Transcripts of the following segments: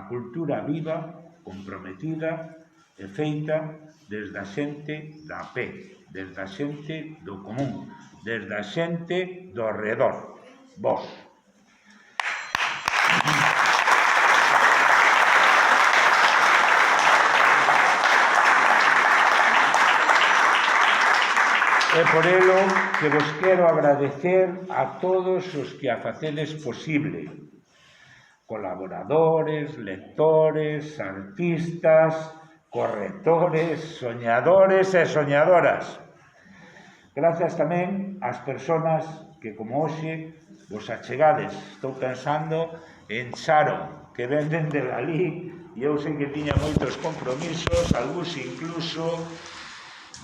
Cultura viva, comprometida e feita desde a xente da pé, desde a xente do común, desde a xente do arredor, vós. É por elo que vos quero agradecer a todos os que a facedes posible, colaboradores, lectores, artistas, correctores, soñadores e soñadoras. Gracias tamén ás persoas que, como hoxe, vos achegades. Estou pensando en Charo, que venden de Galí, e eu sei que tiña moitos compromisos, algúns incluso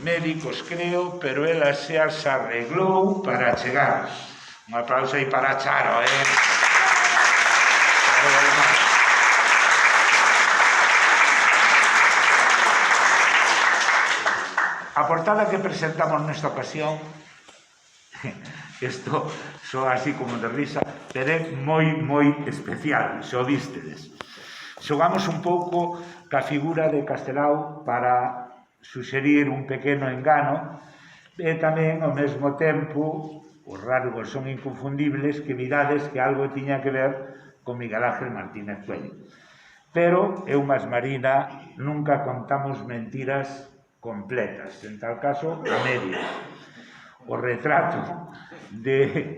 médicos, creo, pero ela se as arreglou para chegar. Un aplauso aí para Charo, A portada que presentamos nesta ocasión, isto soa así como de risa, pero é moi especial, xo vístedes. Xogamos un pouco ca figura de Castelao para suxerir un pequeno engano e tamén, ao mesmo tempo, os rasgos son inconfundibles, que mirades que algo tiña que ver con Miguel Ángel Martínez Cuéllo. Pero, eu máis Marina, nunca contamos mentiras completas, en tal caso, a medias. O retrato de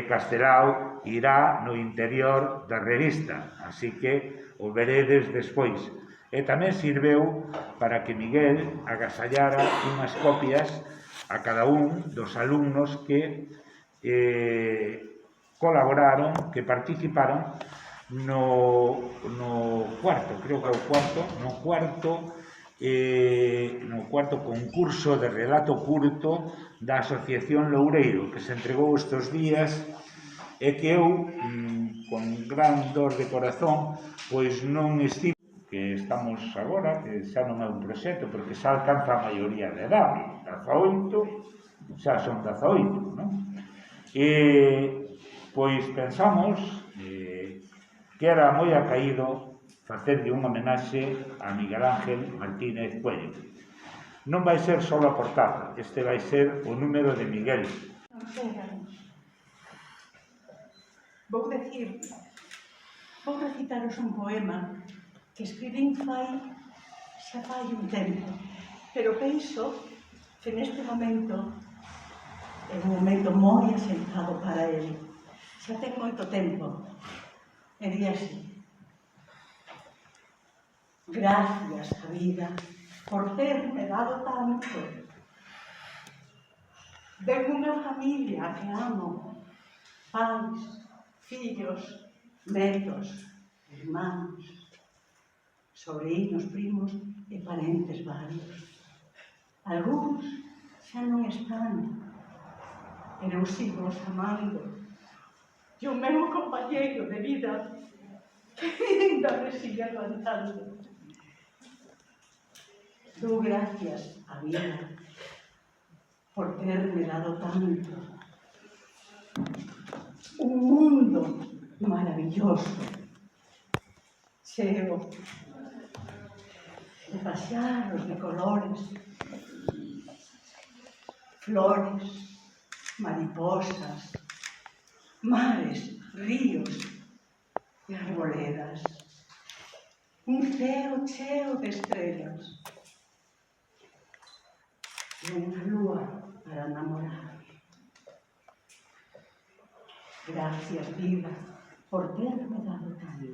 Castelao irá no interior da revista, así que o veredes despois. E tamén sirveu para que Miguel agasallara unhas copias a cada un dos alumnos que colaboraron, que participaron no cuarto, creo que é o cuarto, no cuarto concurso de relato curto da Asociación Loureiro, que se entregou estes días e que eu, con gran dor de corazón, pois non estive, que estamos agora, que xa non é un proxecto, porque xa alcanza a maioría de edade, 18, xa son 18, non? E, pois, pensamos que era moi acaído facerlle unha homenaxe a Miguel Ángel Martínez Cuéllo. Non vai ser só a portada, este vai ser o número de Miguel. Vou recitaros un poema que escribín xa fai un tempo, pero penso que neste momento é un momento moi asentado para ele. Xa ten moito tempo, e di así: gracias a vida por terme dado tanto. Vengo unha familia que amo, pais, fillos, netos, hermanos, sobrinos, primos e parentes varios. Algúns xa non están, pero eu sigo os amando. E o meu compañeiro de vida que ainda me sigue aguantando. Dou gracias a vida por terme dado tanto. Un mundo maravilloso, cheo de pasearos, de colores, flores, mariposas, mares, ríos e arboledas. Un ceo cheo de estrelas e unha lúa para enamorar. Gracias, vida, por terme dado tanto.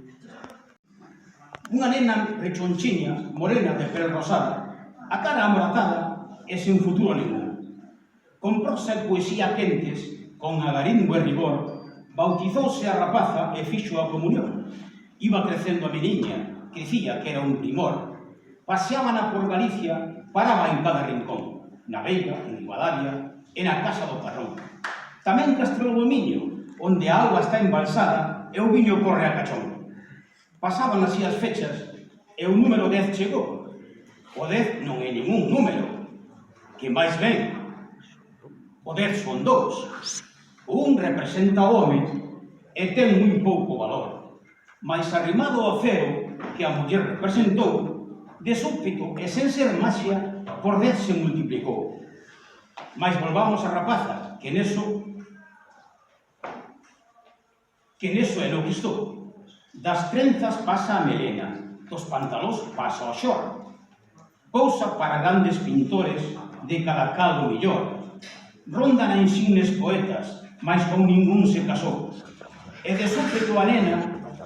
Unha nena rechonchiña, morena de pel rosada, a cara amoratada e sen futuro ningún. Con prosa e poesía quentes, con agarimbo e rigor, bautizouse a rapaza e fixo a comunión. Iba crecendo a meniña, crecía que era un primor. Paseábana por Galicia, paraba en cada rincón, na Veiga, en Ribadavia e na casa do Parrón. Tamén Castrelo do Miño, onde a auga está embalsada e o viño corre a cachón. Pasaban así as fechas e o número 10 chegou. O 10 non é ningún número, que máis ben, o 10 son dous. Un representa o home e ten moi pouco valor, mais arrimado ao cero que a muller representou, de súbito e sen ser maxia, por 10 se multiplicou. Mais volvamos a rapaza, que neso é no que estou. Das trenzas pasa a melena, dos pantalóns pasa o xor. Cousa para grandes pintores de cada cal o millor. Rondan a insignes poetas, mas con ningún se casou. E de súpeto a nena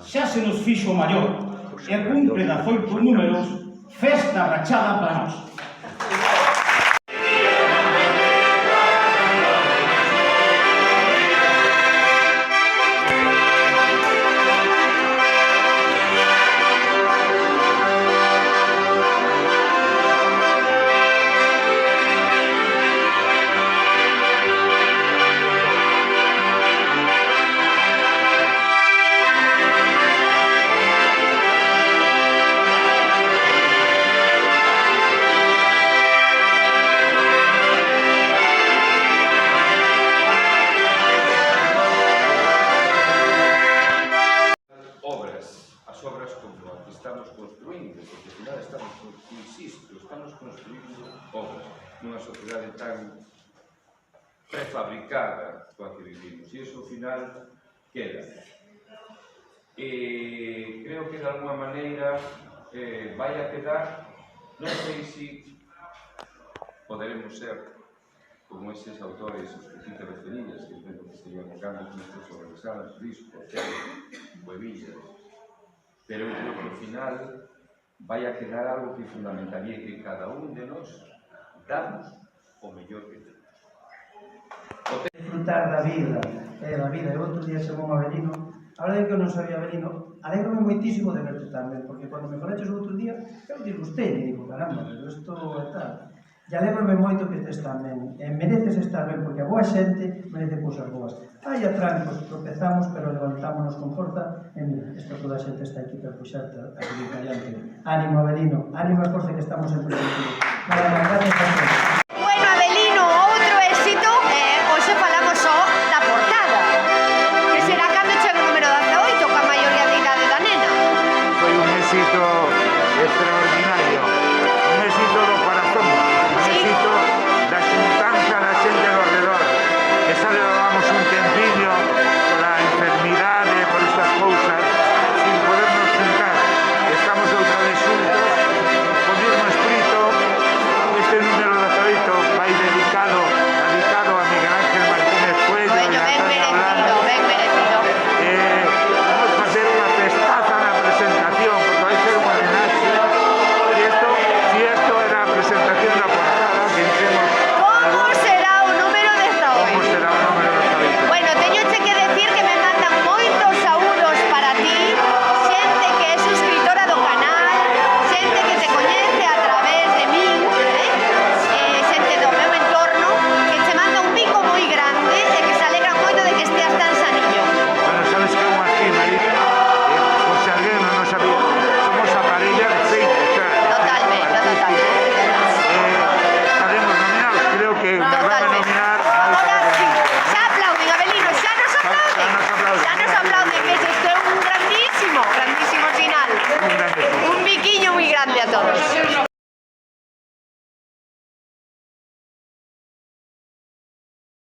xa se nos fixo maior e cumpre 18 números, festa rachada para nós. Estamos construindo, porque ao final estamos, insisto, estamos construindo obras nunha sociedade tan prefabricada coa que vivimos, e iso ao final queda. Creo que de alguma maneira vai a quedar, non sei se poderemos ser como eses autores os que ti te referías, que creo que se iban cambios nestes sobresalas, Risco, Huevillas, pero eu creo que ao final vai a quedar algo que fundamentaría que cada un de nós damos o mellor que temos. Disfrutar da vida, Eu outro día chamou a Avelino, a verdade é que eu non sabía Avelino, alégrome moitísimo de verte tamén, porque cando me falaches o outro día, eu disgustei, e digo, caramba, pero isto é tal. E alégrome moito que estés tamén, mereces estar ben, porque a boa xente merece cousas boas. Hai atrancos, tropezamos, pero levantámonos con forza, e mira, toda a xente está aquí para puxarte a seguir callante. Ánimo, Avelino, ánimo e forza que estamos sempre contigo. Nada, gracias a todos.